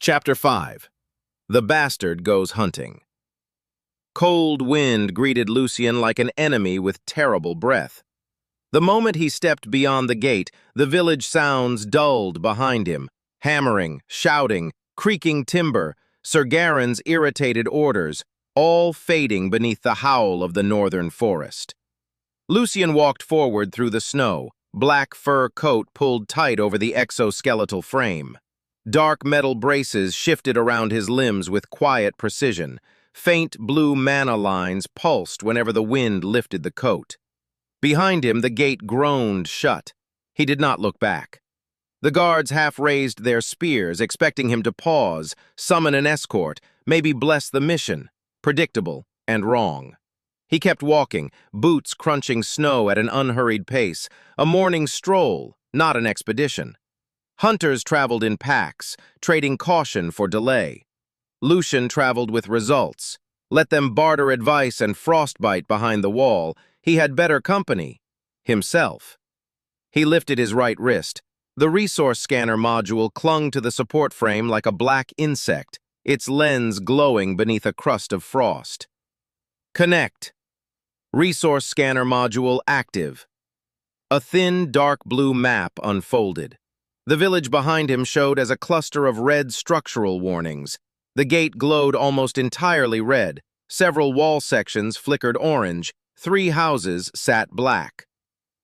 Chapter 5. The Bastard Goes Hunting. Cold wind greeted Lucien like an enemy with terrible breath. The moment he stepped beyond the gate, the village sounds dulled behind him. Hammering, shouting, creaking timber, Sir Garran's irritated orders, all fading beneath the howl of the northern forest. Lucien walked forward through the snow, black fur coat pulled tight over the exoskeletal frame. Dark metal braces shifted around his limbs with quiet precision. Faint blue mana lines pulsed whenever the wind lifted the coat. Behind him, the gate groaned shut. He did not look back. The guards half raised their spears, expecting him to pause, summon an escort, maybe bless the mission. Predictable and wrong. He kept walking, boots crunching snow at an unhurried pace, a morning stroll, not an expedition. Hunters traveled in packs, trading caution for delay. Lucien traveled with results. Let them barter advice and frostbite behind the wall. He had better company. Himself. He lifted his right wrist. The resource scanner module clung to the support frame like a black insect, its lens glowing beneath a crust of frost. Connect. Resource scanner module active. A thin, dark blue map unfolded. The village behind him showed as a cluster of red structural warnings. The gate glowed almost entirely red. Several wall sections flickered orange. 3 houses sat black.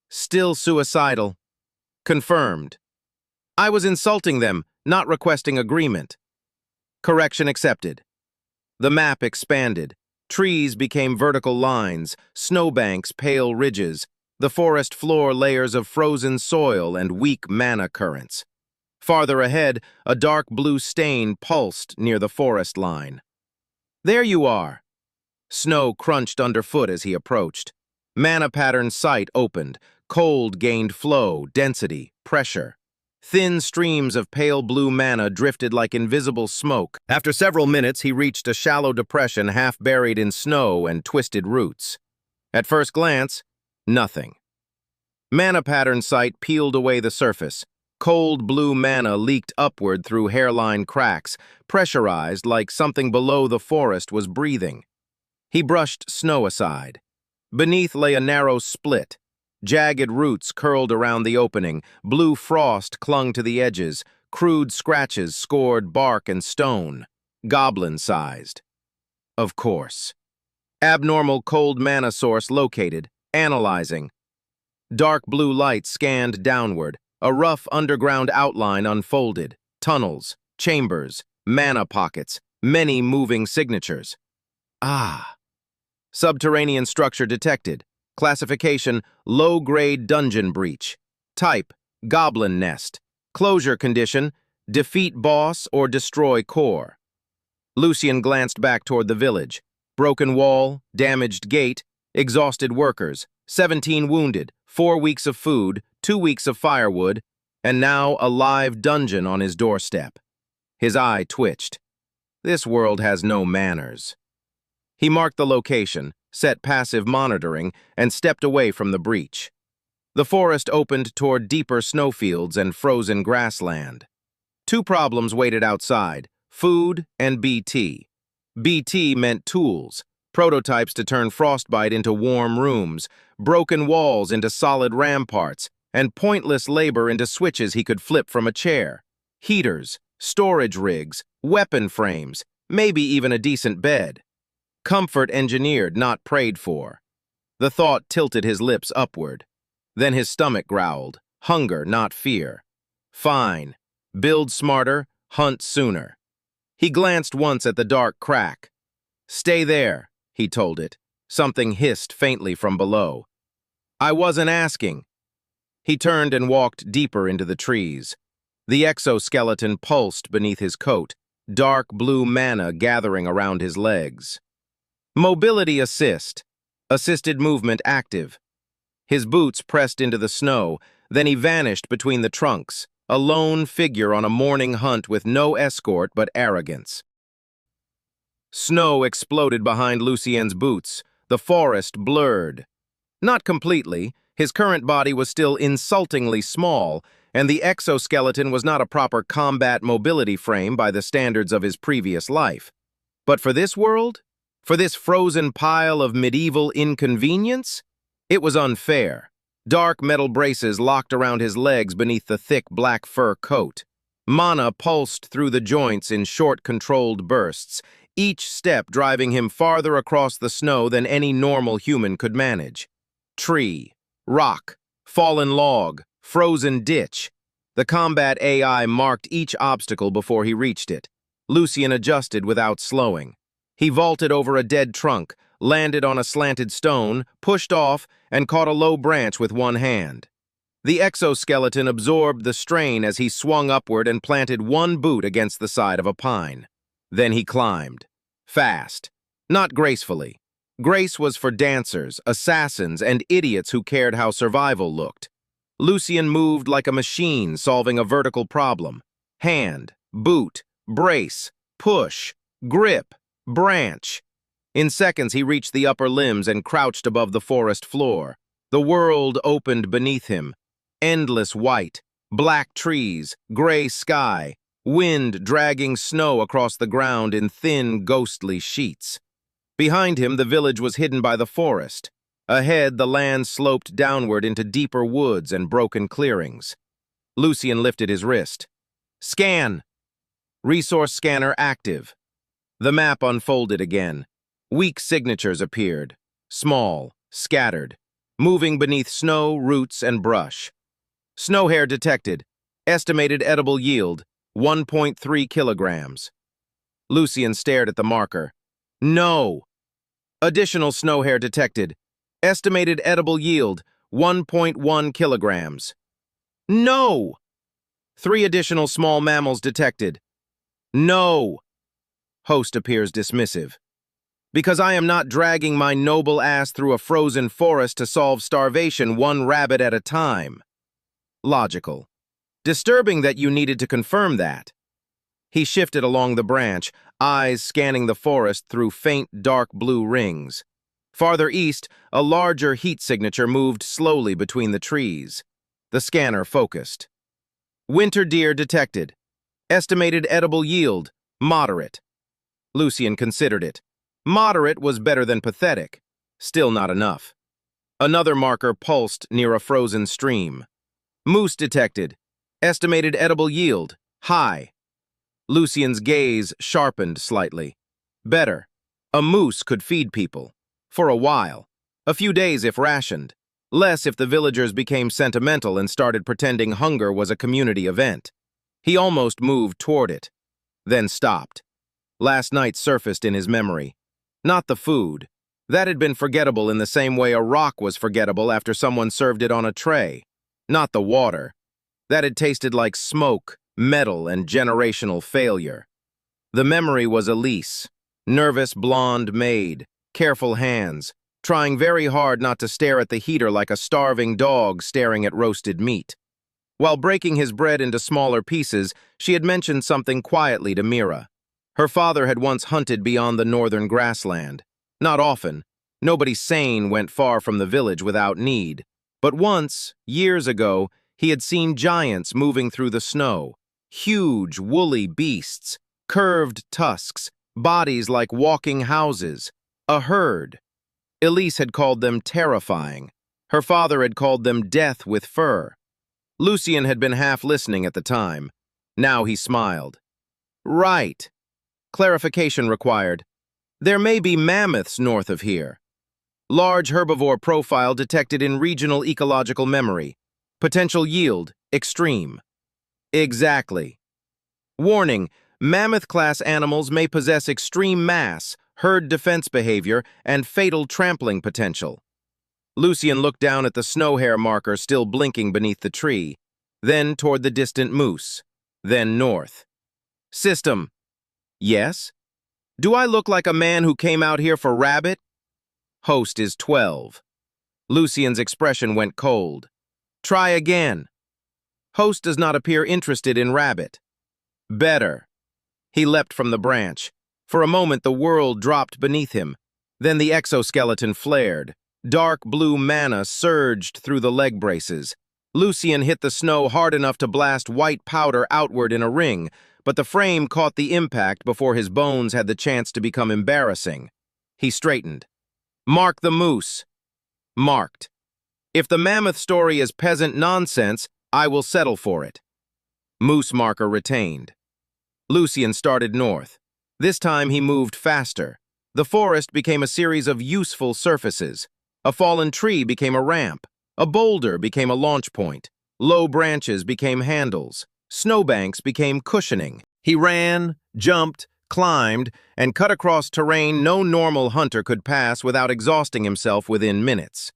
Still suicidal. Confirmed. I was insulting them, not requesting agreement. Correction accepted. The map expanded. Trees became vertical lines, snowbanks pale ridges, the forest floor layers of frozen soil and weak mana currents. Farther ahead, a dark blue stain pulsed near the forest line. There you are. Snow crunched underfoot as he approached. Mana pattern sight opened. Cold gained flow, density, pressure. Thin streams of pale blue mana drifted like invisible smoke. After several minutes, he reached a shallow depression half buried in snow and twisted roots. At first glance, nothing. Mana pattern sight peeled away the surface. Cold blue mana leaked upward through hairline cracks, pressurized like something below the forest was breathing. He brushed snow aside. Beneath lay a narrow split. Jagged roots curled around the opening, blue frost clung to the edges, crude scratches scored bark and stone, goblin-sized. Of course. Abnormal cold mana source located, analyzing. Dark blue light scanned downward, a rough underground outline unfolded, tunnels, chambers, mana pockets, many moving signatures. Ah. Subterranean structure detected. Classification, low-grade dungeon breach. Type, Goblin Nest. Closure condition, defeat boss or destroy core. Lucien glanced back toward the village. Broken wall, damaged gate, exhausted workers, 17 wounded, 4 weeks of food, 2 weeks of firewood, and now a live dungeon on his doorstep. His eye twitched. This world has no manners. He marked the location, set passive monitoring, and stepped away from the breach. The forest opened toward deeper snowfields and frozen grassland. 2 problems waited outside, food and BT. BT meant tools, prototypes to turn frostbite into warm rooms, broken walls into solid ramparts, and pointless labor into switches he could flip from a chair. Heaters, storage rigs, weapon frames, maybe even a decent bed. Comfort engineered, not prayed for. The thought tilted his lips upward. Then his stomach growled. Hunger, not fear. Fine. Build smarter, hunt sooner. He glanced once at the dark crack. Stay there, he told it. Something hissed faintly from below. I wasn't asking. He turned and walked deeper into the trees. The exoskeleton pulsed beneath his coat, dark blue mana gathering around his legs. Mobility assist. Assisted movement active. His boots pressed into the snow, then he vanished between the trunks, a lone figure on a morning hunt with no escort but arrogance. Snow exploded behind Lucien's boots. The forest blurred. Not completely. His current body was still insultingly small, and the exoskeleton was not a proper combat mobility frame by the standards of his previous life. But for this world, for this frozen pile of medieval inconvenience, it was unfair. Dark metal braces locked around his legs beneath the thick black fur coat. Mana pulsed through the joints in short, controlled bursts, each step driving him farther across the snow than any normal human could manage. Tree, rock, fallen log, frozen ditch. The combat AI marked each obstacle before he reached it. Lucien adjusted without slowing. He vaulted over a dead trunk, landed on a slanted stone, pushed off, and caught a low branch with one hand. The exoskeleton absorbed the strain as he swung upward and planted one boot against the side of a pine. Then he climbed. Fast. Not gracefully. Grace was for dancers, assassins, and idiots who cared how survival looked. Lucien moved like a machine solving a vertical problem. Hand, boot, brace, push, grip, branch. In seconds he reached the upper limbs and crouched above the forest floor. The world opened beneath him. Endless white, black trees, gray sky, wind dragging snow across the ground in thin, ghostly sheets. Behind him, the village was hidden by the forest. Ahead, the land sloped downward into deeper woods and broken clearings. Lucien lifted his wrist. Scan! Resource scanner active. The map unfolded again. Weak signatures appeared, small, scattered, moving beneath snow, roots, and brush. Snow hair detected. Estimated edible yield, 1.3 kilograms. Lucien stared at the marker. No! Additional snow hair detected. Estimated edible yield, 1.1 kilograms. No! 3 additional small mammals detected. No! Host appears dismissive. Because I am not dragging my noble ass through a frozen forest to solve starvation one rabbit at a time. Logical. Disturbing that you needed to confirm that. He shifted along the branch, eyes scanning the forest through faint dark blue rings. Farther east, a larger heat signature moved slowly between the trees. The scanner focused. Winter deer detected. Estimated edible yield, moderate. Lucien considered it. Moderate was better than pathetic. Still not enough. Another marker pulsed near a frozen stream. Moose detected. Estimated edible yield, high. Lucien's gaze sharpened slightly. Better. A moose could feed people. For a while. A few days if rationed. Less if the villagers became sentimental and started pretending hunger was a community event. He almost moved toward it. Then stopped. Last night surfaced in his memory. Not the food. That had been forgettable in the same way a rock was forgettable after someone served it on a tray. Not the water. That had tasted like smoke, metal, and generational failure. The memory was Elise, nervous blonde maid, careful hands, trying very hard not to stare at the heater like a starving dog staring at roasted meat. While breaking his bread into smaller pieces, she had mentioned something quietly to Mira. Her father had once hunted beyond the northern grassland. Not often. Nobody sane went far from the village without need. But once, years ago, he had seen giants moving through the snow. Huge, woolly beasts, curved tusks, bodies like walking houses. A herd. Elise had called them terrifying. Her father had called them death with fur. Lucien had been half listening at the time. Now he smiled. Right. Clarification required. There may be mammoths north of here. Large herbivore profile detected in regional ecological memory. Potential yield, extreme. Exactly. Warning, mammoth-class animals may possess extreme mass, herd defense behavior, and fatal trampling potential. Lucien looked down at the snow hair marker still blinking beneath the tree, then toward the distant moose, then north. System. Yes? Do I look like a man who came out here for rabbit? Host is 12. Lucien's expression went cold. Try again. Host does not appear interested in rabbit. Better. He leapt from the branch. For a moment the world dropped beneath him. Then the exoskeleton flared. Dark blue mana surged through the leg braces. Lucien hit the snow hard enough to blast white powder outward in a ring, but the frame caught the impact before his bones had the chance to become embarrassing. He straightened. Mark the moose. Marked. If the mammoth story is peasant nonsense, I will settle for it. Moose marker retained. Lucien started north. This time he moved faster. The forest became a series of useful surfaces. A fallen tree became a ramp. A boulder became a launch point. Low branches became handles. Snowbanks became cushioning. He ran, jumped, climbed, and cut across terrain no normal hunter could pass without exhausting himself within minutes.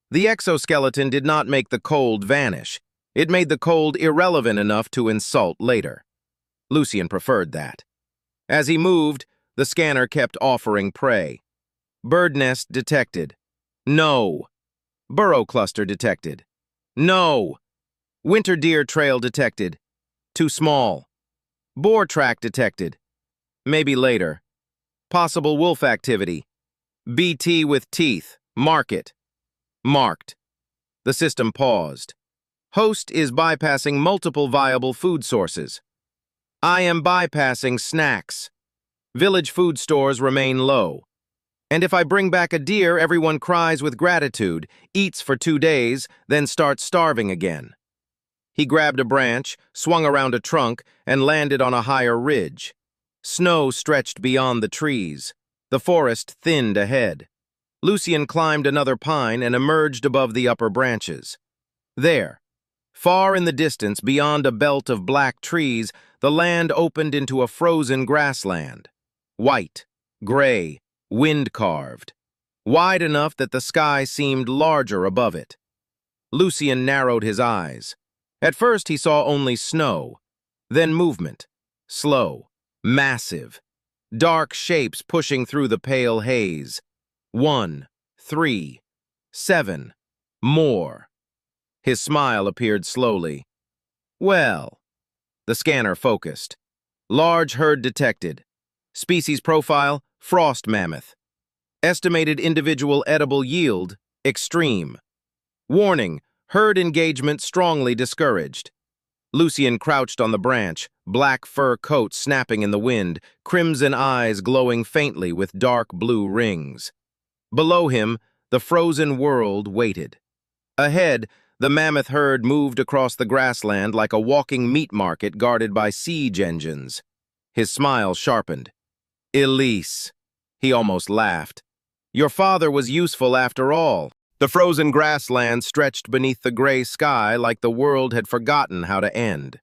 The exoskeleton did not make the cold vanish. It made the cold irrelevant enough to insult later. Lucien preferred that. As he moved, the scanner kept offering prey. Bird nest detected. No. Burrow cluster detected. No. Winter deer trail detected. Too small. Boar track detected. Maybe later. Possible wolf activity. BT with teeth. Mark it. Marked. The system paused. Host is bypassing multiple viable food sources. I am bypassing snacks. Village food stores remain low. And if I bring back a deer, everyone cries with gratitude, eats for 2 days, then starts starving again. He grabbed a branch, swung around a trunk, and landed on a higher ridge. Snow stretched beyond the trees. The forest thinned ahead. Lucien climbed another pine and emerged above the upper branches. There, far in the distance, beyond a belt of black trees, the land opened into a frozen grassland. White, gray, wind-carved. Wide enough that the sky seemed larger above it. Lucien narrowed his eyes. At first he saw only snow, then movement. Slow, massive. Dark shapes pushing through the pale haze. 1, 3, 7, more. His smile appeared slowly. Well. The scanner focused. Large herd detected. Species profile, frost mammoth. Estimated individual edible yield, extreme. Warning, herd engagement strongly discouraged. Lucien crouched on the branch, black fur coat snapping in the wind, crimson eyes glowing faintly with dark blue rings. Below him, the frozen world waited. Ahead, the mammoth herd moved across the grassland like a walking meat market guarded by siege engines. His smile sharpened. Elise. He almost laughed. Your father was useful after all. The frozen grassland stretched beneath the gray sky like the world had forgotten how to end.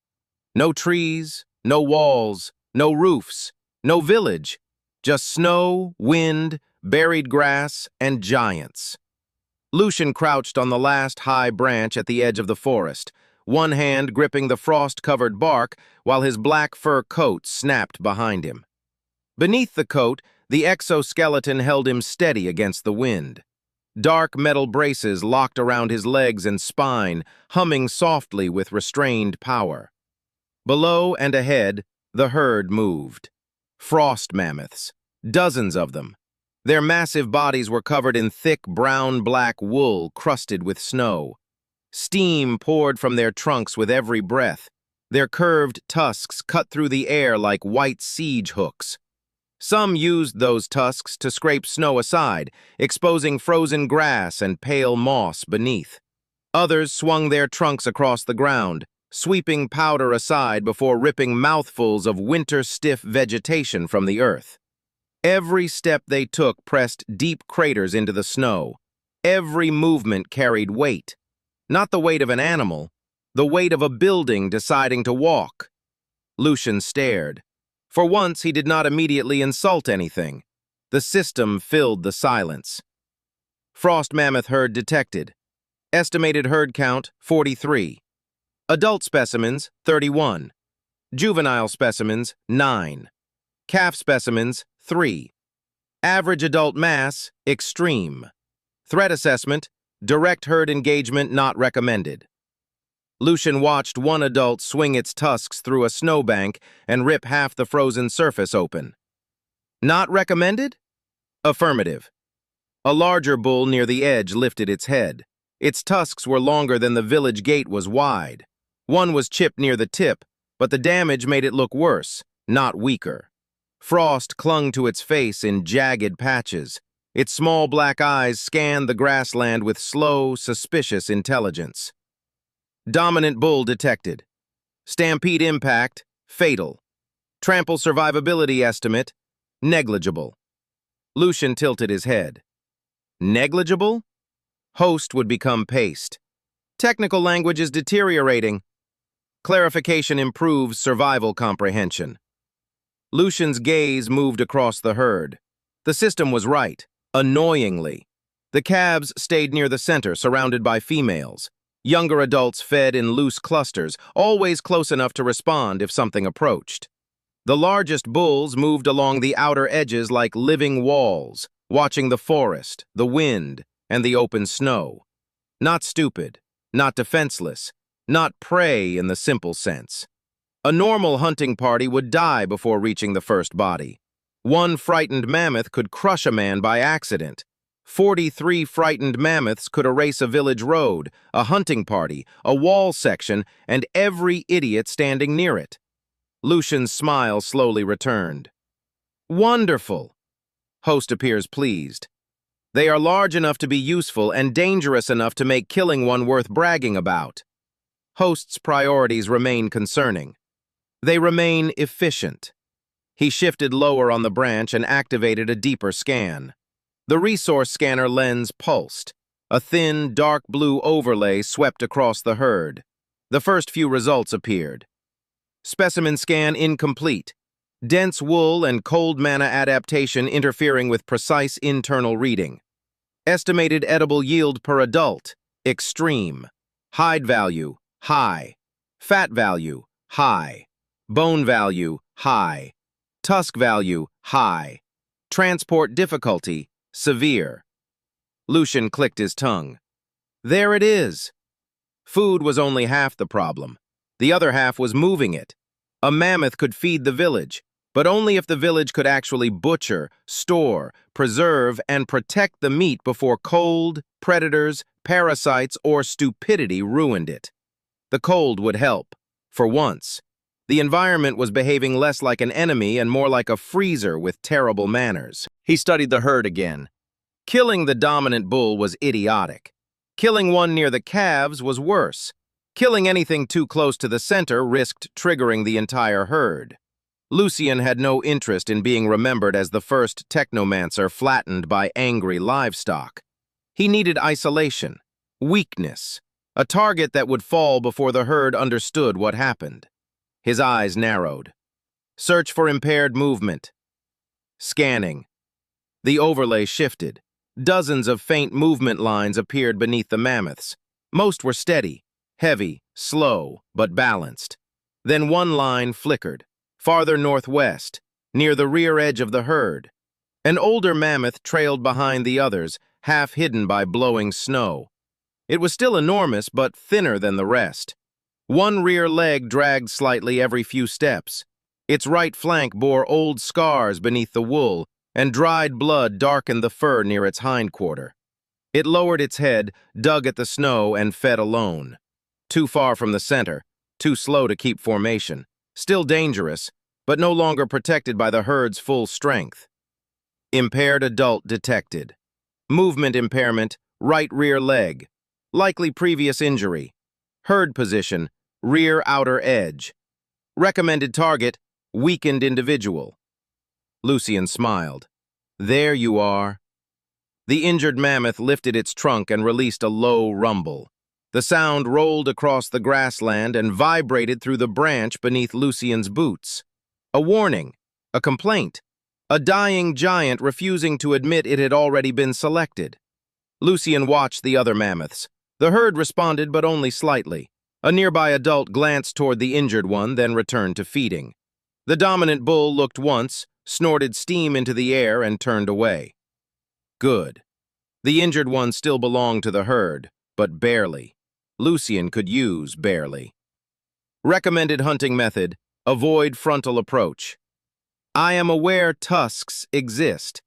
No trees, no walls, no roofs, no village. Just snow, wind, buried grass, and giants. Lucien crouched on the last high branch at the edge of the forest, one hand gripping the frost-covered bark while his black fur coat snapped behind him. Beneath the coat, the exoskeleton held him steady against the wind. Dark metal braces locked around his legs and spine, humming softly with restrained power. Below and ahead, the herd moved. Frost mammoths, dozens of them. Their massive bodies were covered in thick brown-black wool crusted with snow. Steam poured from their trunks with every breath. Their curved tusks cut through the air like white siege hooks. Some used those tusks to scrape snow aside, exposing frozen grass and pale moss beneath. Others swung their trunks across the ground, sweeping powder aside before ripping mouthfuls of winter-stiff vegetation from the earth. Every step they took pressed deep craters into the snow. Every movement carried weight. Not the weight of an animal, the weight of a building deciding to walk. Lucien stared. For once, he did not immediately insult anything. The system filled the silence. Frost mammoth herd detected. Estimated herd count, 43. Adult specimens, 31. Juvenile specimens, 9. Calf specimens, 3. Average adult mass, extreme. Threat assessment, direct herd engagement not recommended. Lucien watched one adult swing its tusks through a snowbank and rip half the frozen surface open. Not recommended? Affirmative. A larger bull near the edge lifted its head. Its tusks were longer than the village gate was wide. One was chipped near the tip, but the damage made it look worse, not weaker. Frost clung to its face in jagged patches. Its small black eyes scanned the grassland with slow, suspicious intelligence. Dominant bull detected. Stampede impact, fatal. Trample survivability estimate, negligible. Lucien tilted his head. Negligible? Host would become paste. Technical language is deteriorating. Clarification improves survival comprehension. Lucien's gaze moved across the herd. The system was right, annoyingly. The calves stayed near the center, surrounded by females. Younger adults fed in loose clusters, always close enough to respond if something approached. The largest bulls moved along the outer edges like living walls, watching the forest, the wind, and the open snow. Not stupid, not defenseless, not prey in the simple sense. A normal hunting party would die before reaching the first body. One frightened mammoth could crush a man by accident. 43 frightened mammoths could erase a village road, a hunting party, a wall section, and every idiot standing near it. Lucien's smile slowly returned. Wonderful! Host appears pleased. They are large enough to be useful and dangerous enough to make killing one worth bragging about. Host's priorities remain concerning. They remain efficient. He shifted lower on the branch and activated a deeper scan. The resource scanner lens pulsed. A thin, dark blue overlay swept across the herd. The first few results appeared. Specimen scan incomplete. Dense wool and cold mana adaptation interfering with precise internal reading. Estimated edible yield per adult, extreme. Hide value, high. Fat value, high. Bone value, high. Tusk value, high. Transport difficulty, severe. Lucien clicked his tongue. There it is. Food was only half the problem. The other half was moving it. A mammoth could feed the village, but only if the village could actually butcher, store, preserve, and protect the meat before cold, predators, parasites, or stupidity ruined it. The cold would help, for once. The environment was behaving less like an enemy and more like a freezer with terrible manners. He studied the herd again. Killing the dominant bull was idiotic. Killing one near the calves was worse. Killing anything too close to the center risked triggering the entire herd. Lucien had no interest in being remembered as the first technomancer flattened by angry livestock. He needed isolation, weakness, a target that would fall before the herd understood what happened. His eyes narrowed. Search for impaired movement. Scanning. The overlay shifted. Dozens of faint movement lines appeared beneath the mammoths. Most were steady, heavy, slow, but balanced. Then one line flickered, farther northwest, near the rear edge of the herd. An older mammoth trailed behind the others, half hidden by blowing snow. It was still enormous, but thinner than the rest. One rear leg dragged slightly every few steps. Its right flank bore old scars beneath the wool, and dried blood darkened the fur near its hindquarter. It lowered its head, dug at the snow, and fed alone. Too far from the center, too slow to keep formation. Still dangerous, but no longer protected by the herd's full strength. Impaired adult detected. Movement impairment, right rear leg. Likely previous injury. Herd position, rear outer edge. Recommended target, weakened individual. Lucien smiled. There you are. The injured mammoth lifted its trunk and released a low rumble. The sound rolled across the grassland and vibrated through the branch beneath Lucien's boots. A warning, a complaint, a dying giant refusing to admit it had already been selected. Lucien watched the other mammoths. The herd responded, but only slightly. A nearby adult glanced toward the injured one, then returned to feeding. The dominant bull looked once, snorted steam into the air, and turned away. Good. The injured one still belonged to the herd, but barely. Lucien could use barely. Recommended hunting method, avoid frontal approach. I am aware tusks exist.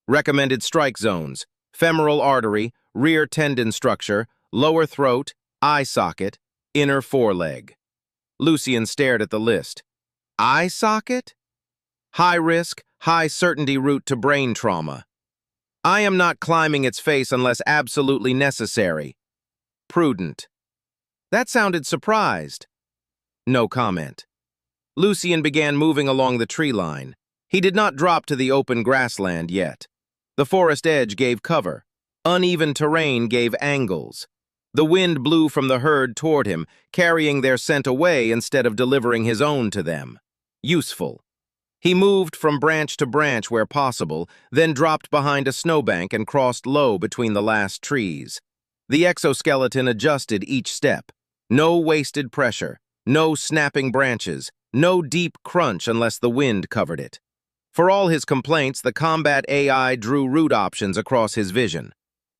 Recommended strike zones, femoral artery, rear tendon structure, lower throat, eye socket, inner foreleg. Lucien stared at the list. Eye socket? High risk, high certainty route to brain trauma. I am not climbing its face unless absolutely necessary. Prudent. That sounded surprised. No comment. Lucien began moving along the tree line. He did not drop to the open grassland yet. The forest edge gave cover. Uneven terrain gave angles. The wind blew from the herd toward him, carrying their scent away instead of delivering his own to them. Useful. He moved from branch to branch where possible, then dropped behind a snowbank and crossed low between the last trees. The exoskeleton adjusted each step. No wasted pressure, no snapping branches, no deep crunch unless the wind covered it. For all his complaints, the combat AI drew route options across his vision.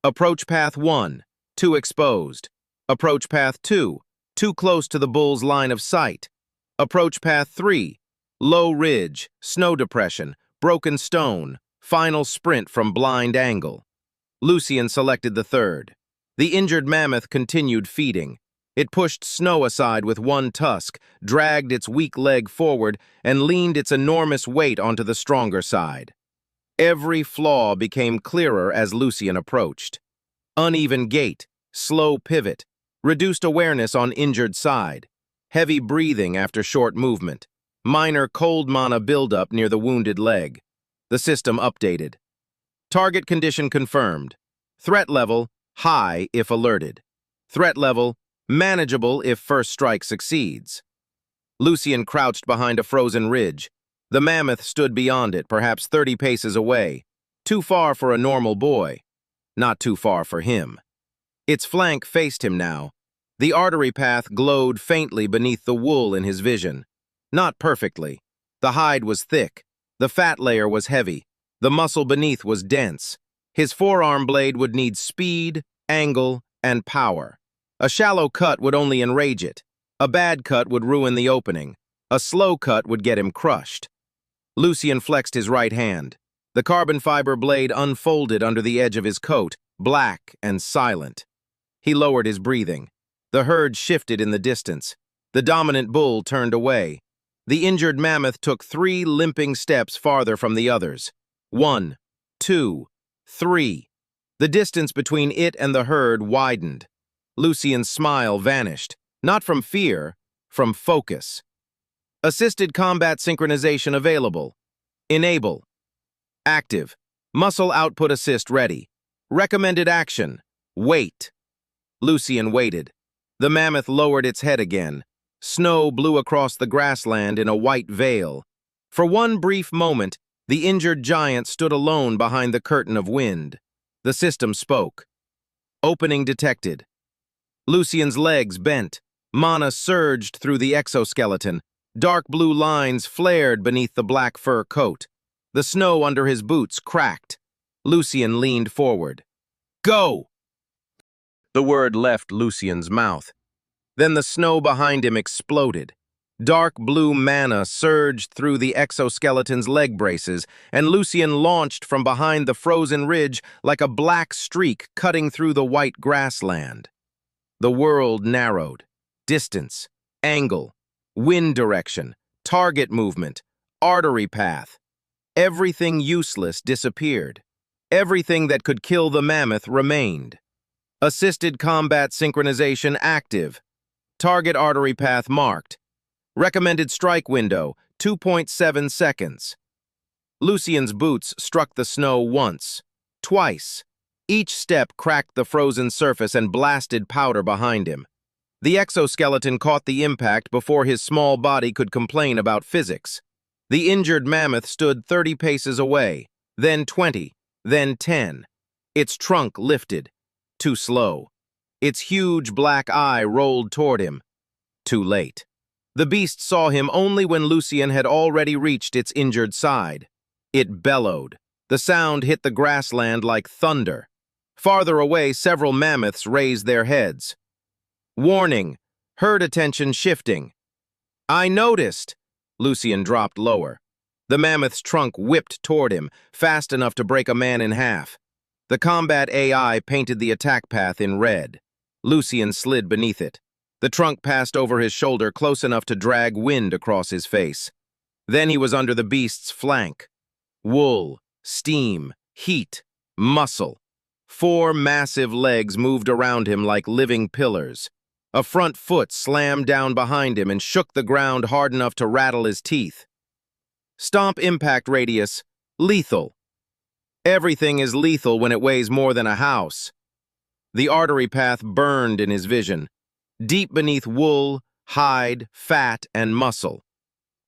Approach path 1, too exposed. Approach path 2, too close to the bull's line of sight. Approach path 3, low ridge, snow depression, broken stone, final sprint from blind angle. Lucien selected the third. The injured mammoth continued feeding. It pushed snow aside with one tusk, dragged its weak leg forward, and leaned its enormous weight onto the stronger side. Every flaw became clearer as Lucien approached. Uneven gait, slow pivot, reduced awareness on injured side, heavy breathing after short movement, minor cold mana buildup near the wounded leg. The system updated. Target condition confirmed. Threat level, high if alerted. Threat level, manageable if first strike succeeds. Lucien crouched behind a frozen ridge. The mammoth stood beyond it, perhaps 30 paces away. Too far for a normal boy. Not too far for him. Its flank faced him now. The artery path glowed faintly beneath the wool in his vision. Not perfectly. The hide was thick. The fat layer was heavy. The muscle beneath was dense. His forearm blade would need speed, angle, and power. A shallow cut would only enrage it. A bad cut would ruin the opening. A slow cut would get him crushed. Lucien flexed his right hand. The carbon fiber blade unfolded under the edge of his coat, black and silent. He lowered his breathing. The herd shifted in the distance. The dominant bull turned away. The injured mammoth took 3 limping steps farther from the others. 1, 2, 3. The distance between it and the herd widened. Lucien's smile vanished, not from fear, from focus. Assisted combat synchronization available. Enable. Active. Muscle output assist ready. Recommended action. Wait. Lucien waited. The mammoth lowered its head again. Snow blew across the grassland in a white veil. For one brief moment, the injured giant stood alone behind the curtain of wind. The system spoke. Opening detected. Lucien's legs bent. Mana surged through the exoskeleton. Dark blue lines flared beneath the black fur coat. The snow under his boots cracked. Lucien leaned forward. Go! The word left Lucien's mouth. Then the snow behind him exploded. Dark blue mana surged through the exoskeleton's leg braces, and Lucien launched from behind the frozen ridge like a black streak cutting through the white grassland. The world narrowed. Distance, angle, wind direction, target movement, artery path. Everything useless disappeared. Everything that could kill the mammoth remained. Assisted combat synchronization active. Target artery path marked. Recommended strike window, 2.7 seconds. Lucien's boots struck the snow once, twice. Each step cracked the frozen surface and blasted powder behind him. The exoskeleton caught the impact before his small body could complain about physics. The injured mammoth stood 30 paces away, then 20, then 10. Its trunk lifted. Too slow. Its huge black eye rolled toward him. Too late. The beast saw him only when Lucien had already reached its injured side. It bellowed. The sound hit the grassland like thunder. Farther away, several mammoths raised their heads. Warning. Herd attention shifting. I noticed. Lucien dropped lower. The mammoth's trunk whipped toward him, fast enough to break a man in half. The combat AI painted the attack path in red. Lucien slid beneath it. The trunk passed over his shoulder close enough to drag wind across his face. Then he was under the beast's flank. Wool, steam, heat, muscle. 4 massive legs moved around him like living pillars. A front foot slammed down behind him and shook the ground hard enough to rattle his teeth. Stomp impact radius, lethal. Everything is lethal when it weighs more than a house. The artery path burned in his vision, deep beneath wool, hide, fat, and muscle.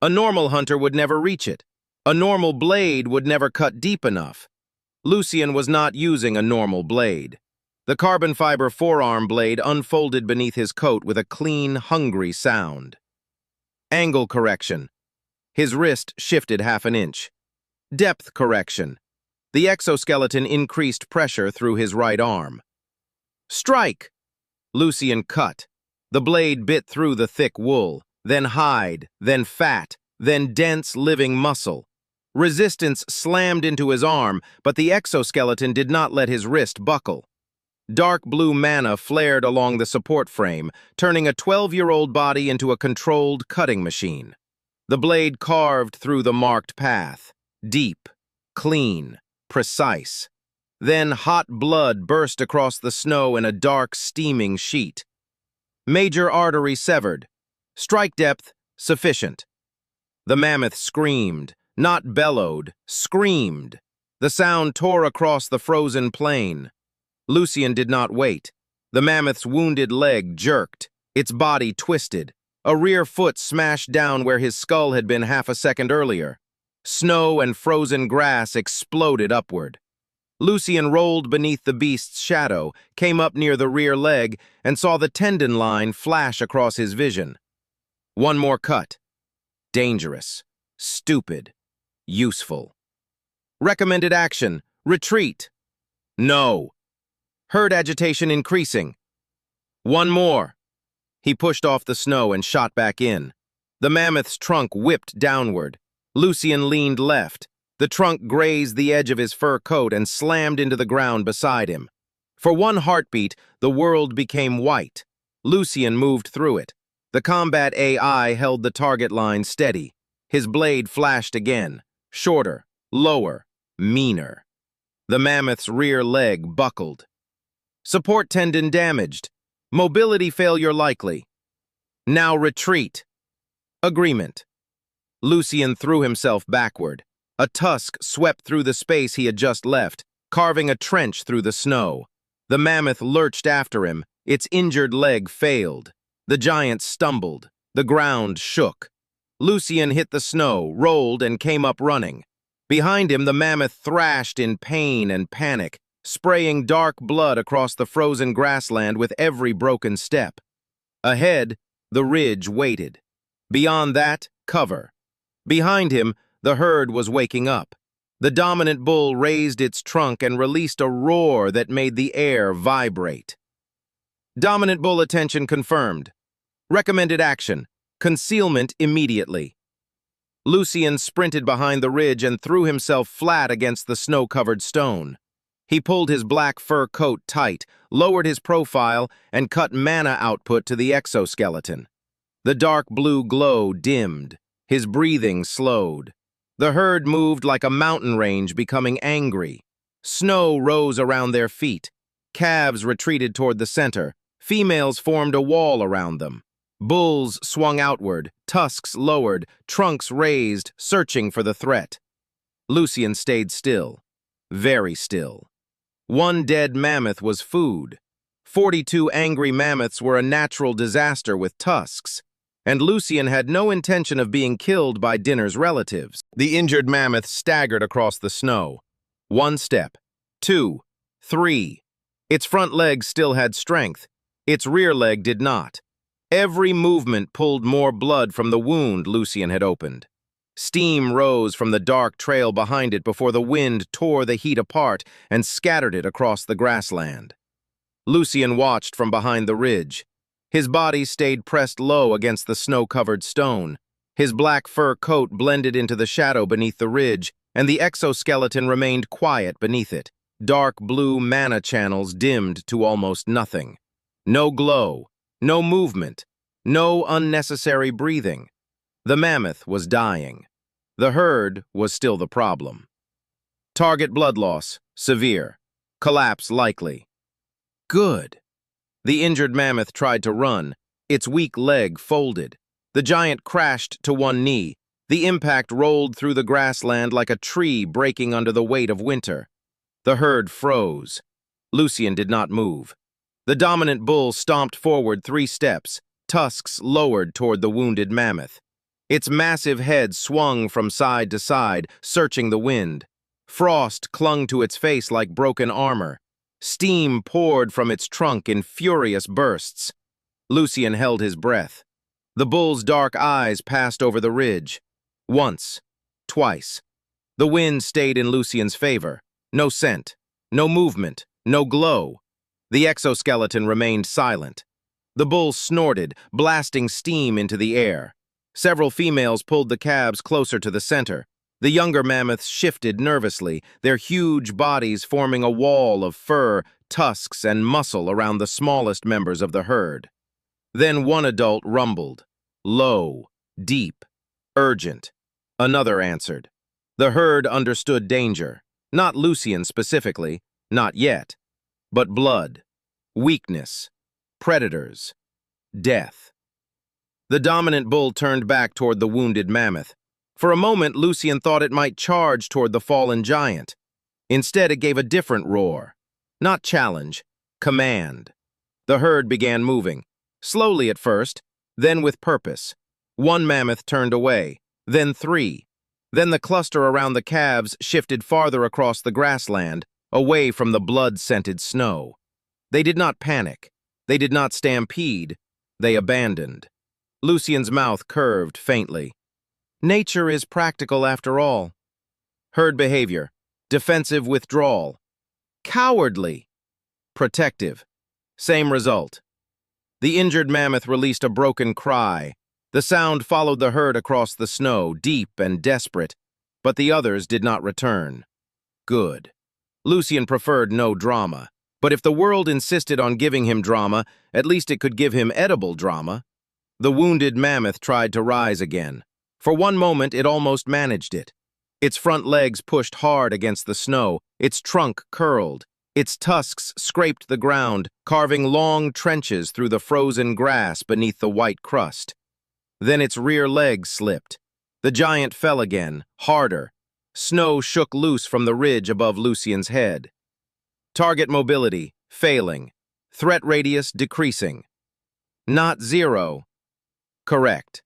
A normal hunter would never reach it. A normal blade would never cut deep enough. Lucien was not using a normal blade. The carbon fiber forearm blade unfolded beneath his coat with a clean, hungry sound. Angle correction. His wrist shifted half an inch. Depth correction. The exoskeleton increased pressure through his right arm. Strike! Lucien cut. The blade bit through the thick wool, then hide, then fat, then dense living muscle. Resistance slammed into his arm, but the exoskeleton did not let his wrist buckle. Dark blue mana flared along the support frame, turning a 12-year-old body into a controlled cutting machine. The blade carved through the marked path, deep, clean, precise. Then hot blood burst across the snow in a dark, steaming sheet. Major artery severed. Strike depth sufficient. The mammoth screamed, not bellowed, screamed. The sound tore across the frozen plain. Lucien did not wait. The mammoth's wounded leg jerked, its body twisted. A rear foot smashed down where his skull had been half a second earlier. Snow and frozen grass exploded upward. Lucien rolled beneath the beast's shadow, came up near the rear leg, and saw the tendon line flash across his vision. One more cut. Dangerous. Stupid. Useful. Recommended action. Retreat. No. Herd agitation increasing. One more. He pushed off the snow and shot back in. The mammoth's trunk whipped downward. Lucien leaned left. The trunk grazed the edge of his fur coat and slammed into the ground beside him. For one heartbeat, the world became white. Lucien moved through it. The combat AI held the target line steady. His blade flashed again. Shorter, lower, meaner. The mammoth's rear leg buckled. Support tendon damaged. Mobility failure likely. Now retreat. Agreement. Lucien threw himself backward. A tusk swept through the space he had just left, carving a trench through the snow. The mammoth lurched after him. Its injured leg failed. The giant stumbled. The ground shook. Lucien hit the snow, rolled, and came up running. Behind him, the mammoth thrashed in pain and panic, spraying dark blood across the frozen grassland with every broken step. Ahead, the ridge waited. Beyond that, cover. Behind him, the herd was waking up. The dominant bull raised its trunk and released a roar that made the air vibrate. Dominant bull attention confirmed. Recommended action. Concealment immediately. Lucien sprinted behind the ridge and threw himself flat against the snow-covered stone. He pulled his black fur coat tight, lowered his profile, and cut mana output to the exoskeleton. The dark blue glow dimmed. His breathing slowed. The herd moved like a mountain range becoming angry. Snow rose around their feet. Calves retreated toward the center. Females formed a wall around them. Bulls swung outward, tusks lowered, trunks raised, searching for the threat. Lucien stayed still. Very still. One dead mammoth was food. 42 angry mammoths were a natural disaster with tusks. And Lucien had no intention of being killed by Dinner's relatives. The injured mammoth staggered across the snow. 1 step, 2, 3. Its front leg still had strength. Its rear leg did not. Every movement pulled more blood from the wound Lucien had opened. Steam rose from the dark trail behind it before the wind tore the heat apart and scattered it across the grassland. Lucien watched from behind the ridge. His body stayed pressed low against the snow-covered stone. His black fur coat blended into the shadow beneath the ridge, and the exoskeleton remained quiet beneath it. Dark blue mana channels dimmed to almost nothing. No glow, no movement, no unnecessary breathing. The mammoth was dying. The herd was still the problem. Target blood loss, severe. Collapse likely. Good. The injured mammoth tried to run. Its weak leg folded. The giant crashed to one knee. The impact rolled through the grassland like a tree breaking under the weight of winter. The herd froze. Lucien did not move. The dominant bull stomped forward 3 steps, tusks lowered toward the wounded mammoth. Its massive head swung from side to side, searching the wind. Frost clung to its face like broken armor. Steam poured from its trunk in furious bursts. Lucien held his breath. The bull's dark eyes passed over the ridge. Once, twice. The wind stayed in Lucien's favor. No scent, no movement, no glow. The exoskeleton remained silent. The bull snorted, blasting steam into the air. Several females pulled the calves closer to the center. The younger mammoths shifted nervously, their huge bodies forming a wall of fur, tusks, and muscle around the smallest members of the herd. Then one adult rumbled. Low, deep, urgent. Another answered. The herd understood danger. Not Lucien specifically, not yet. But blood, weakness, predators, death. The dominant bull turned back toward the wounded mammoth. For a moment, Lucien thought it might charge toward the fallen giant. Instead, it gave a different roar. Not challenge, command. The herd began moving, slowly at first, then with purpose. One mammoth turned away, then 3. Then the cluster around the calves shifted farther across the grassland, away from the blood-scented snow. They did not panic. They did not stampede. They abandoned. Lucien's mouth curved faintly. Nature is practical after all. Herd behavior, defensive withdrawal. Cowardly, protective. Same result. The injured mammoth released a broken cry. The sound followed the herd across the snow, deep and desperate, but the others did not return. Good. Lucien preferred no drama, but if the world insisted on giving him drama, at least it could give him edible drama. The wounded mammoth tried to rise again. For one moment, it almost managed it. Its front legs pushed hard against the snow, its trunk curled. Its tusks scraped the ground, carving long trenches through the frozen grass beneath the white crust. Then its rear legs slipped. The giant fell again, harder. Snow shook loose from the ridge above Lucien's head. Target mobility, failing. Threat radius, decreasing. Not 0. Correct.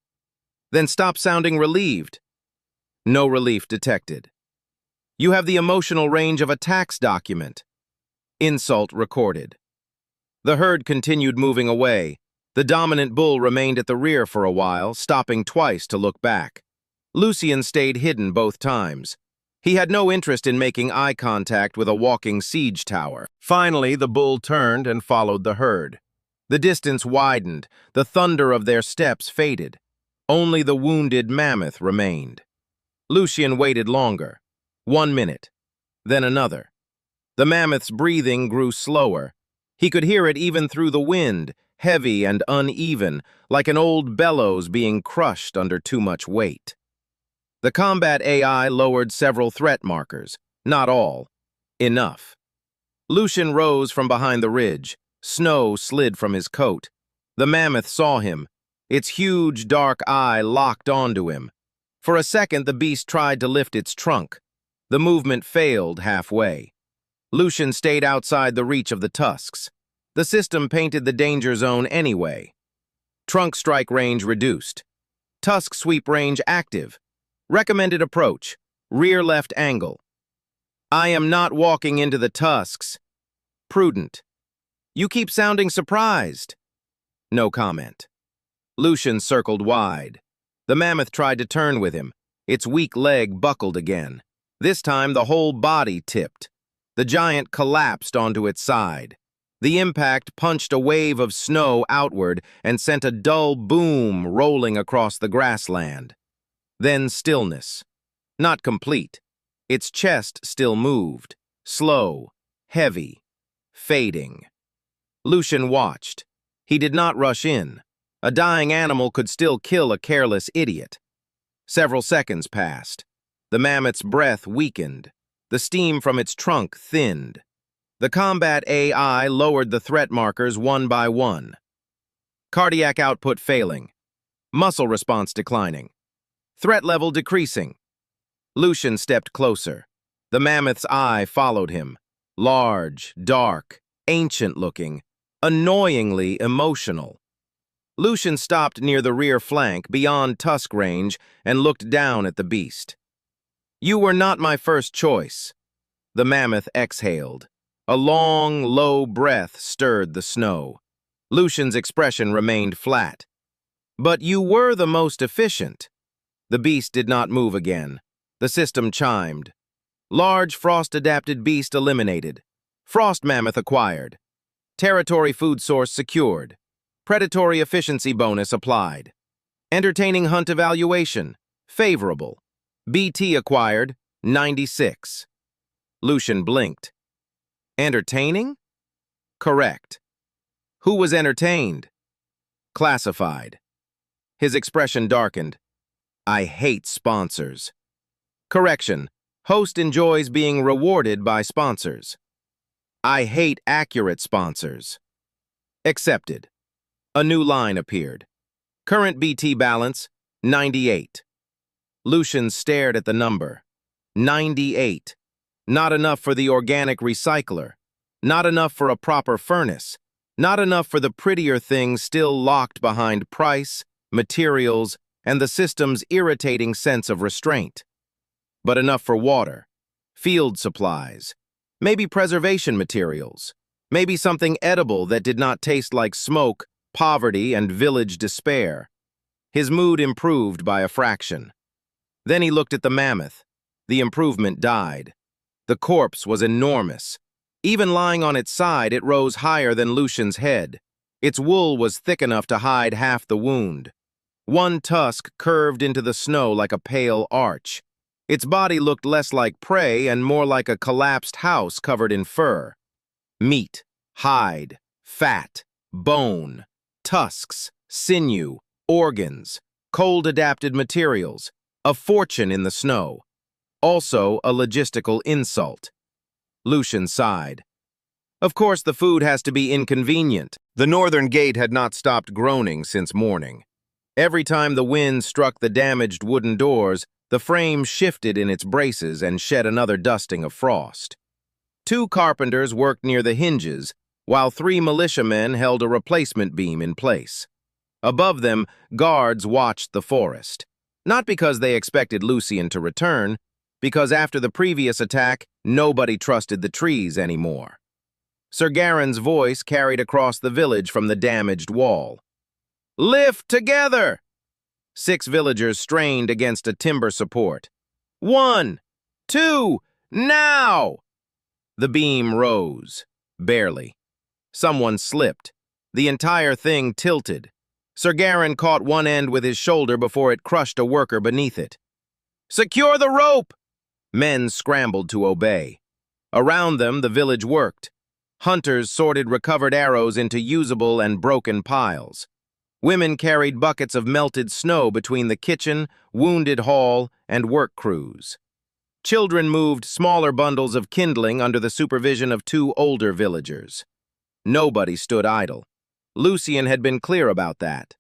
Then stop sounding relieved. No relief detected. You have the emotional range of a tax document. Insult recorded. The herd continued moving away. The dominant bull remained at the rear for a while, stopping twice to look back. Lucien stayed hidden both times. He had no interest in making eye contact with a walking siege tower. Finally, the bull turned and followed the herd. The distance widened. The thunder of their steps faded. Only the wounded mammoth remained. Lucien waited longer. 1 minute. Then another. The mammoth's breathing grew slower. He could hear it even through the wind, heavy and uneven, like an old bellows being crushed under too much weight. The combat AI lowered several threat markers. Not all. Enough. Lucien rose from behind the ridge. Snow slid from his coat. The mammoth saw him. Its huge, dark eye locked onto him. For a second, the beast tried to lift its trunk. The movement failed halfway. Lucien stayed outside the reach of the tusks. The system painted the danger zone anyway. Trunk strike range reduced. Tusk sweep range active. Recommended approach, rear left angle. I am not walking into the tusks. Prudent. You keep sounding surprised. No comment. Lucien circled wide. The mammoth tried to turn with him. Its weak leg buckled again. This time the whole body tipped. The giant collapsed onto its side. The impact punched a wave of snow outward and sent a dull boom rolling across the grassland. Then stillness. Not complete. Its chest still moved. Slow, heavy, fading. Lucien watched. He did not rush in. A dying animal could still kill a careless idiot. Several seconds passed. The mammoth's breath weakened. The steam from its trunk thinned. The combat AI lowered the threat markers one by one. Cardiac output failing. Muscle response declining. Threat level decreasing. Lucien stepped closer. The mammoth's eye followed him. Large, dark, ancient-looking, annoyingly emotional. Lucien stopped near the rear flank, beyond tusk range, and looked down at the beast. "You were not my first choice." The mammoth exhaled. A long, low breath stirred the snow. Lucien's expression remained flat. "But you were the most efficient." The beast did not move again. The system chimed. Large frost-adapted beast eliminated. Frost mammoth acquired. Territory food source secured. Predatory efficiency bonus applied. Entertaining hunt evaluation. Favorable. BT acquired, 96. Lucien blinked. Entertaining? Correct. Who was entertained? Classified. His expression darkened. I hate sponsors. Correction. Host enjoys being rewarded by sponsors. I hate accurate sponsors. Accepted. A new line appeared. Current BT balance, 98. Lucien stared at the number. 98. Not enough for the organic recycler. Not enough for a proper furnace. Not enough for the prettier things still locked behind price, materials, and the system's irritating sense of restraint. But enough for water, field supplies, maybe preservation materials, maybe something edible that did not taste like smoke, poverty, and village despair. His mood improved by a fraction. Then he looked at the mammoth. The improvement died. The corpse was enormous. Even lying on its side, it rose higher than Lucien's head. Its wool was thick enough to hide half the wound. One tusk curved into the snow like a pale arch. Its body looked less like prey and more like a collapsed house covered in fur. Meat, hide, fat, bone, tusks, sinew, organs, cold-adapted materials, a fortune in the snow. Also a logistical insult. Lucien sighed. Of course, the food has to be inconvenient. The northern gate had not stopped groaning since morning. Every time the wind struck the damaged wooden doors, the frame shifted in its braces and shed another dusting of frost. 2 carpenters worked near the hinges, while 3 militiamen held a replacement beam in place. Above them, guards watched the forest. Not because they expected Lucien to return, because after the previous attack, nobody trusted the trees anymore. Sir Garran's voice carried across the village from the damaged wall. Lift together! 6 villagers strained against a timber support. 1, 2, now! The beam rose, barely. Someone slipped. The entire thing tilted. Sir Garran caught one end with his shoulder before it crushed a worker beneath it. Secure the rope! Men scrambled to obey. Around them, the village worked. Hunters sorted recovered arrows into usable and broken piles. Women carried buckets of melted snow between the kitchen, wounded hall, and work crews. Children moved smaller bundles of kindling under the supervision of 2 older villagers. Nobody stood idle. Lucien had been clear about that.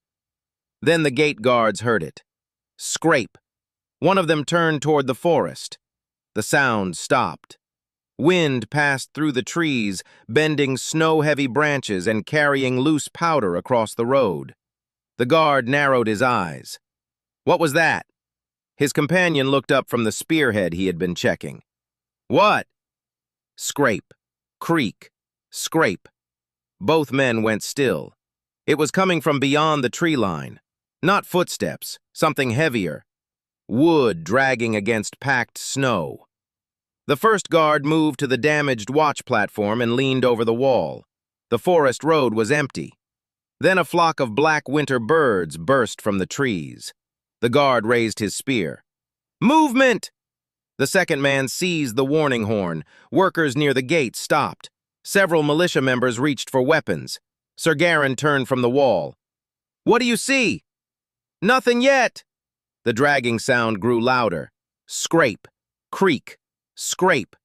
Then the gate guards heard it. Scrape. One of them turned toward the forest. The sound stopped. Wind passed through the trees, bending snow-heavy branches and carrying loose powder across the road. The guard narrowed his eyes. What was that? His companion looked up from the spearhead he had been checking. What? Scrape. Creak. Scrape. Both men went still. It was coming from beyond the tree line. Not footsteps, something heavier. Wood dragging against packed snow. The first guard moved to the damaged watch platform and leaned over the wall. The forest road was empty. Then a flock of black winter birds burst from the trees. The guard raised his spear. Movement! The second man seized the warning horn. Workers near the gate stopped. Several militia members reached for weapons. Sir Garran turned from the wall. "What do you see?" "Nothing yet." The dragging sound grew louder. Scrape, creak, scrape.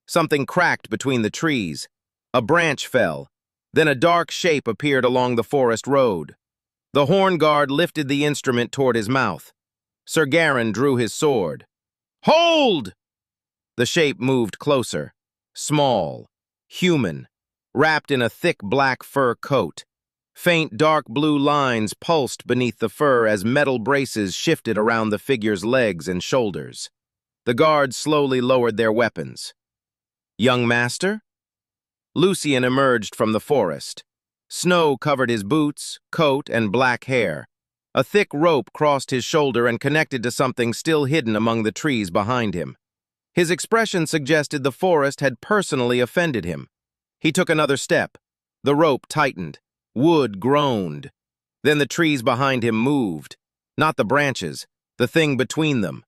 Something cracked between the trees. A branch fell. Then a dark shape appeared along the forest road. The horn guard lifted the instrument toward his mouth. Sir Garran drew his sword. "Hold!" The shape moved closer. Small, human, wrapped in a thick black fur coat. Faint dark blue lines pulsed beneath the fur as metal braces shifted around the figure's legs and shoulders. The guards slowly lowered their weapons. "Young master?" Lucien emerged from the forest. Snow covered his boots, coat, and black hair. A thick rope crossed his shoulder and connected to something still hidden among the trees behind him. His expression suggested the forest had personally offended him. He took another step. The rope tightened. Wood groaned. Then the trees behind him moved. Not the branches, the thing between them.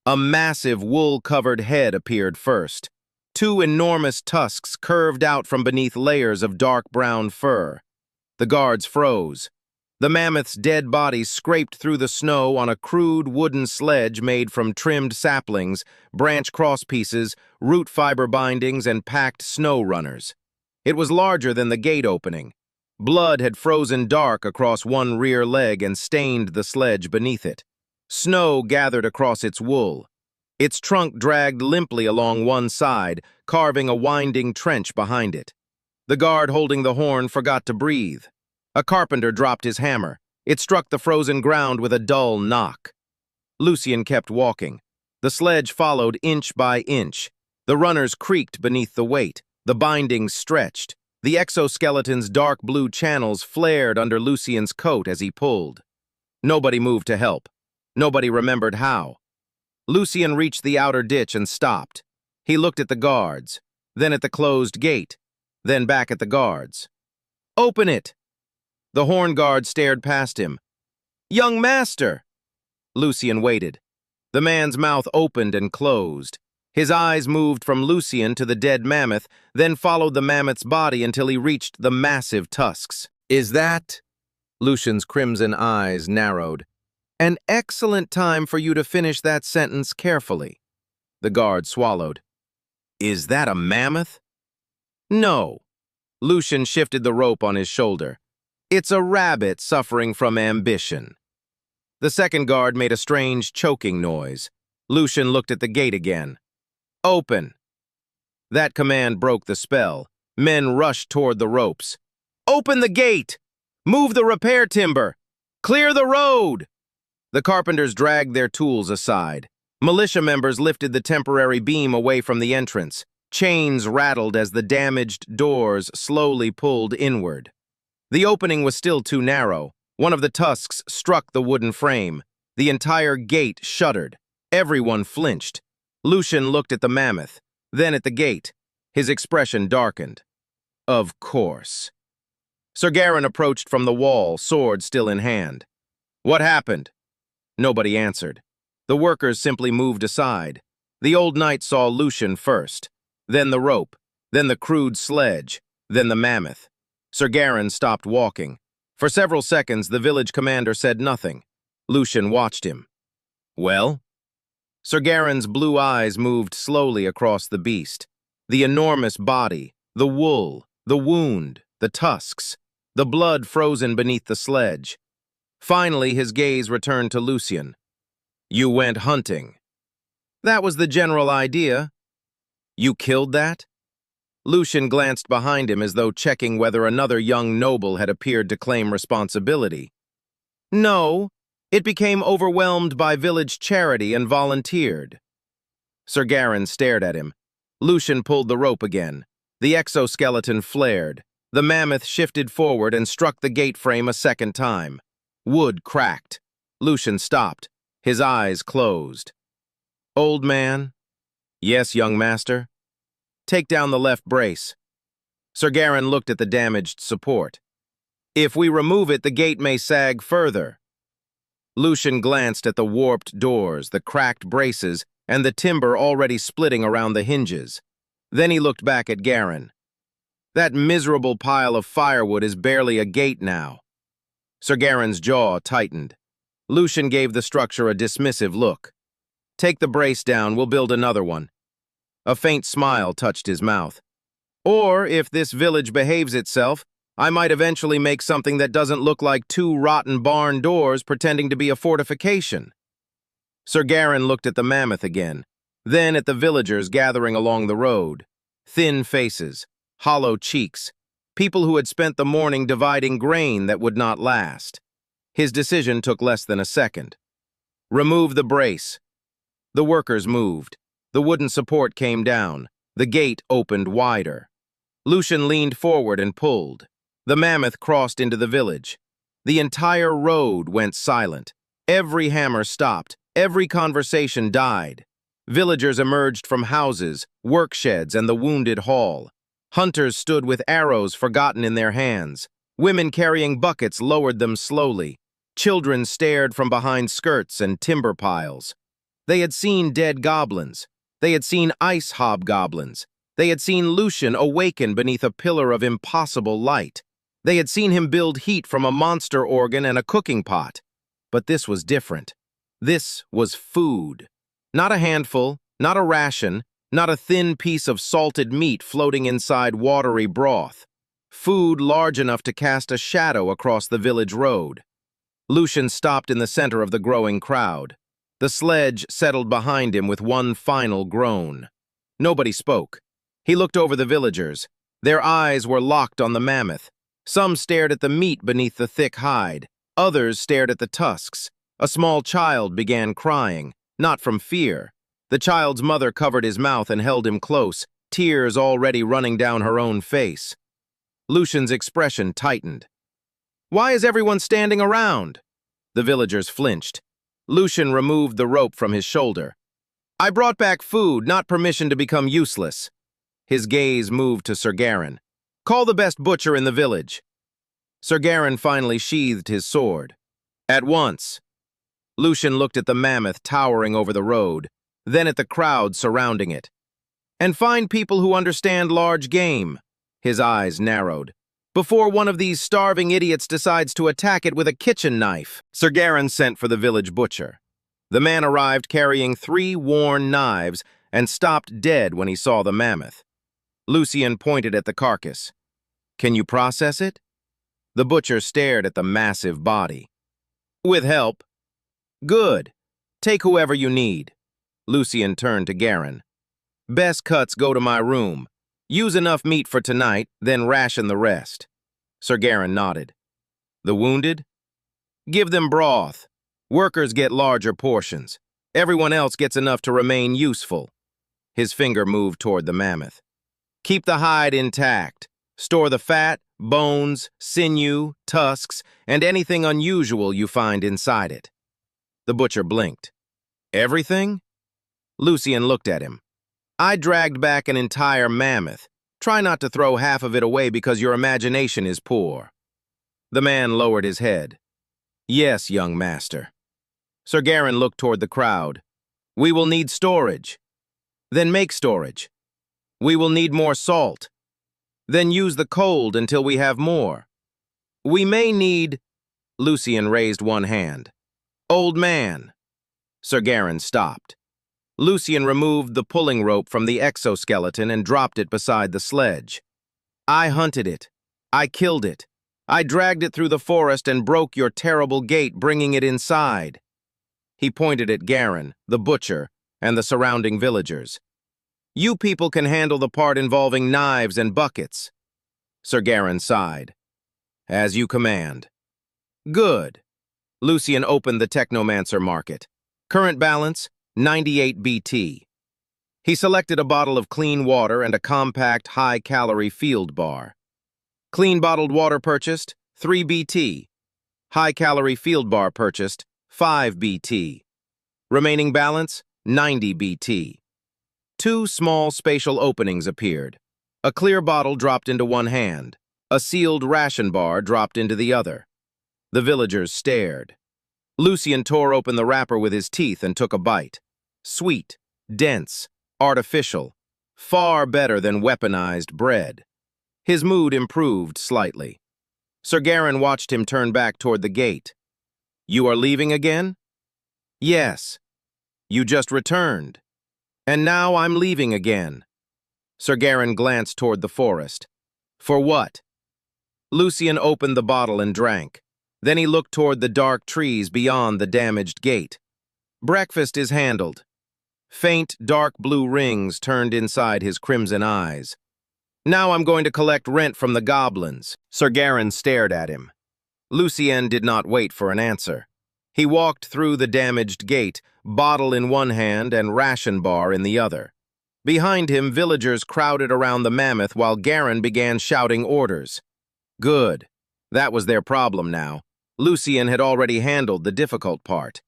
A massive wool-covered head appeared first. Two enormous tusks curved out from beneath layers of dark brown fur. The guards froze. The mammoth's dead body scraped through the snow on a crude wooden sledge made from trimmed saplings, branch crosspieces, root fiber bindings, and packed snow runners. It was larger than the gate opening. Blood had frozen dark across one rear leg and stained the sledge beneath it. Snow gathered across its wool. Its trunk dragged limply along one side, carving a winding trench behind it. The guard holding the horn forgot to breathe. A carpenter dropped his hammer. It struck the frozen ground with a dull knock. Lucien kept walking. The sledge followed inch by inch. The runners creaked beneath the weight. The bindings stretched. The exoskeleton's dark blue channels flared under Lucien's coat as he pulled. Nobody moved to help. Nobody remembered how. Lucien reached the outer ditch and stopped. He looked at the guards, then at the closed gate, then back at the guards. "Open it!" The horn guard stared past him. "Young master!" Lucien waited. The man's mouth opened and closed. His eyes moved from Lucien to the dead mammoth, then followed the mammoth's body until he reached the massive tusks. "Is that—" Lucien's crimson eyes narrowed. "An excellent time for you to finish that sentence carefully." The guard swallowed. "Is that a mammoth?" "No." Lucien shifted the rope on his shoulder. "It's a rabbit suffering from ambition." The second guard made a strange choking noise. Lucien looked at the gate again. "Open." That command broke the spell. Men rushed toward the ropes. "Open the gate! Move the repair timber! Clear the road!" The carpenters dragged their tools aside. Militia members lifted the temporary beam away from the entrance. Chains rattled as the damaged doors slowly pulled inward. The opening was still too narrow. One of the tusks struck the wooden frame. The entire gate shuddered. Everyone flinched. Lucien looked at the mammoth, then at the gate. His expression darkened. Of course. Sir Garran approached from the wall, sword still in hand. "What happened?" Nobody answered. The workers simply moved aside. The old knight saw Lucien first, then the rope, then the crude sledge, then the mammoth. Sir Garran stopped walking. For several seconds, the village commander said nothing. Lucien watched him. "Well?" Sir Garran's blue eyes moved slowly across the beast. The enormous body, the wool, the wound, the tusks, the blood frozen beneath the sledge. Finally, his gaze returned to Lucien. "You went hunting." "That was the general idea." "You killed that?" Lucien glanced behind him as though checking whether another young noble had appeared to claim responsibility. "No, it became overwhelmed by village charity and volunteered." Sir Garran stared at him. Lucien pulled the rope again. The exoskeleton flared. The mammoth shifted forward and struck the gate frame a second time. Wood cracked. Lucien stopped. His eyes closed. "Old man?" "Yes, young master." "Take down the left brace." Sir Garran looked at the damaged support. "If we remove it, the gate may sag further." Lucien glanced at the warped doors, the cracked braces, and the timber already splitting around the hinges. Then he looked back at Garran. That miserable pile of firewood is barely a gate now. Sir Garran's jaw tightened. Lucien gave the structure a dismissive look. Take the brace down, we'll build another one. A faint smile touched his mouth. Or, if this village behaves itself, I might eventually make something that doesn't look like two rotten barn doors pretending to be a fortification. Sir Garran looked at the mammoth again, then at the villagers gathering along the road. Thin faces, hollow cheeks, people who had spent the morning dividing grain that would not last. His decision took less than a second. Remove the brace. The workers moved. The wooden support came down. The gate opened wider. Lucien leaned forward and pulled. The mammoth crossed into the village. The entire road went silent. Every hammer stopped. Every conversation died. Villagers emerged from houses, work sheds, and the wounded hall. Hunters stood with arrows forgotten in their hands. Women carrying buckets lowered them slowly. Children stared from behind skirts and timber piles. They had seen dead goblins. They had seen ice hobgoblins. They had seen Lucien awaken beneath a pillar of impossible light. They had seen him build heat from a monster organ and a cooking pot. But this was different. This was food. Not a handful, not a ration, not a thin piece of salted meat floating inside watery broth. Food large enough to cast a shadow across the village road. Lucien stopped in the center of the growing crowd. The sledge settled behind him with one final groan. Nobody spoke. He looked over the villagers. Their eyes were locked on the mammoth. Some stared at the meat beneath the thick hide. Others stared at the tusks. A small child began crying, not from fear. The child's mother covered his mouth and held him close, tears already running down her own face. Lucien's expression tightened. "Why is everyone standing around?" The villagers flinched. Lucien removed the rope from his shoulder. "I brought back food, not permission to become useless." His gaze moved to Sir Garran. "Call the best butcher in the village." Sir Garran finally sheathed his sword. "At once." Lucien looked at the mammoth towering over the road, then at the crowd surrounding it. "And find people who understand large game." His eyes narrowed. "Before one of these starving idiots decides to attack it with a kitchen knife." Sir Garran sent for the village butcher. The man arrived carrying 3 worn knives and stopped dead when he saw the mammoth. Lucien pointed at the carcass. "Can you process it?" The butcher stared at the massive body. "With help." "Good. Take whoever you need." Lucien turned to Garran. "Best cuts go to my room. Use enough meat for tonight, then ration the rest." Sir Garran nodded. "The wounded?" "Give them broth. Workers get larger portions. Everyone else gets enough to remain useful." His finger moved toward the mammoth. "Keep the hide intact. Store the fat, bones, sinew, tusks, and anything unusual you find inside it." The butcher blinked. "Everything?" Lucien looked at him. "I dragged back an entire mammoth. Try not to throw half of it away because your imagination is poor." The man lowered his head. "Yes, young master." Sir Garran looked toward the crowd. "We will need storage." "Then make storage." "We will need more salt." "Then use the cold until we have more." "We may need—" Lucien raised one hand. "Old man." Sir Garran stopped. Lucien removed the pulling rope from the exoskeleton and dropped it beside the sledge. "I hunted it. I killed it. I dragged it through the forest and broke your terrible gate, bringing it inside." He pointed at Garran, the butcher, and the surrounding villagers. "You people can handle the part involving knives and buckets." Sir Garran sighed. "As you command." "Good." Lucien opened the Technomancer market. Current balance, 98 BT. He selected a bottle of clean water and a compact, high-calorie field bar. Clean bottled water purchased, 3 BT. High-calorie field bar purchased, 5 BT. Remaining balance, 90 BT. 2 small spatial openings appeared. A clear bottle dropped into one hand. A sealed ration bar dropped into the other. The villagers stared. Lucien tore open the wrapper with his teeth and took a bite. Sweet, dense, artificial, far better than weaponized bread. His mood improved slightly. Sir Garran watched him turn back toward the gate. "You are leaving again?" "Yes. You just returned. And now I'm leaving again." Sir Garran glanced toward the forest. "For what?" Lucien opened the bottle and drank. Then he looked toward the dark trees beyond the damaged gate. "Breakfast is handled." Faint, dark blue rings turned inside his crimson eyes. "Now I'm going to collect rent from the goblins." Sir Garran stared at him. Lucien did not wait for an answer. He walked through the damaged gate, bottle in one hand and ration bar in the other. Behind him, villagers crowded around the Mammoth while Garran began shouting orders. Good. That was their problem now. Lucien had already handled the difficult part.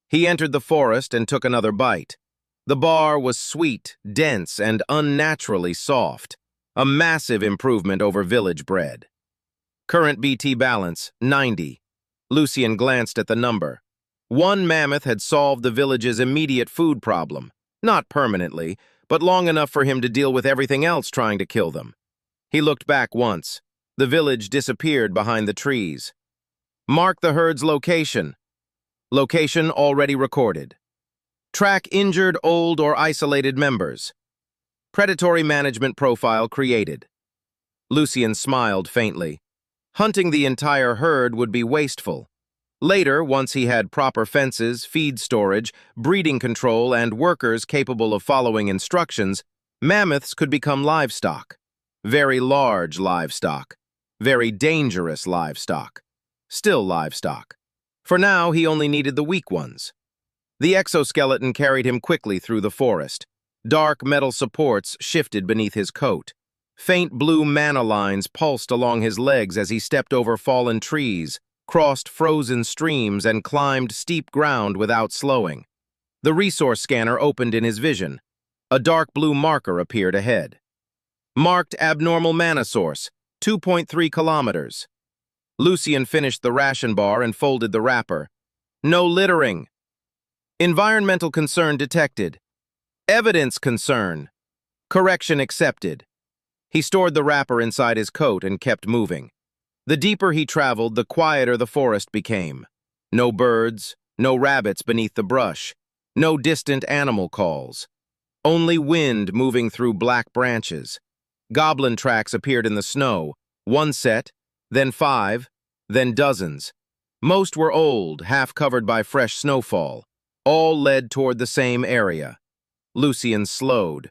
He entered the forest and took another bite. The bar was sweet, dense, and unnaturally soft. A massive improvement over village bread. Current BT balance, 90. Lucien glanced at the number. One mammoth had solved the village's immediate food problem. Not permanently, but long enough for him to deal with everything else trying to kill them. He looked back once. The village disappeared behind the trees. Mark the herd's location. Location already recorded. Track injured, old, or isolated members. Predatory management profile created. Lucien smiled faintly. Hunting the entire herd would be wasteful. Later, once he had proper fences, feed storage, breeding control, and workers capable of following instructions, mammoths could become livestock. Very large livestock. Very dangerous livestock. Still livestock. For now, he only needed the weak ones. The exoskeleton carried him quickly through the forest. Dark metal supports shifted beneath his coat. Faint blue mana lines pulsed along his legs as he stepped over fallen trees, crossed frozen streams, and climbed steep ground without slowing. The resource scanner opened in his vision. A dark blue marker appeared ahead. Marked abnormal mana source, 2.3 kilometers. Lucien finished the ration bar and folded the wrapper. No littering. Environmental concern detected. Evidence concern. Correction accepted. He stored the wrapper inside his coat and kept moving. The deeper he traveled, the quieter the forest became. No birds, no rabbits beneath the brush, no distant animal calls. Only wind moving through black branches. Goblin tracks appeared in the snow, one set, then 5, then dozens. Most were old, half covered by fresh snowfall. All led toward the same area. Lucien slowed.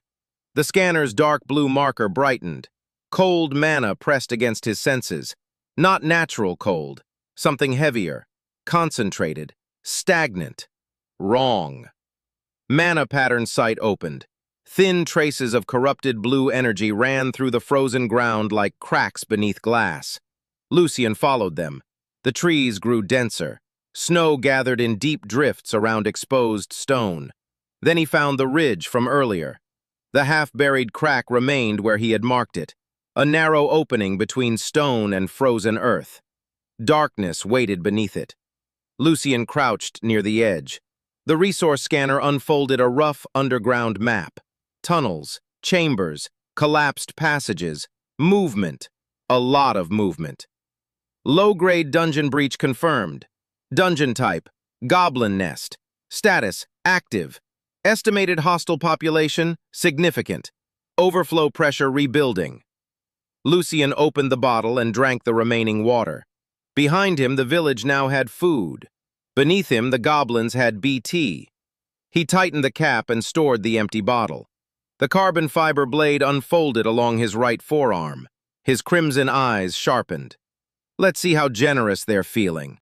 The scanner's dark blue marker brightened. Cold mana pressed against his senses. Not natural cold, something heavier, concentrated, stagnant. Wrong. Mana pattern sight opened. Thin traces of corrupted blue energy ran through the frozen ground like cracks beneath glass. Lucien followed them. The trees grew denser. Snow gathered in deep drifts around exposed stone. Then he found the ridge from earlier. The half-buried crack remained where he had marked it, a narrow opening between stone and frozen earth. Darkness waited beneath it. Lucien crouched near the edge. The resource scanner unfolded a rough underground map. Tunnels, chambers, collapsed passages, movement. A lot of movement. Low-grade dungeon breach confirmed. Dungeon type, Goblin Nest. Status, active. Estimated hostile population, significant. Overflow pressure rebuilding. Lucien opened the bottle and drank the remaining water. Behind him, the village now had food. Beneath him, the goblins had BT. He tightened the cap and stored the empty bottle. The carbon fiber blade unfolded along his right forearm. His crimson eyes sharpened. Let's see how generous they're feeling.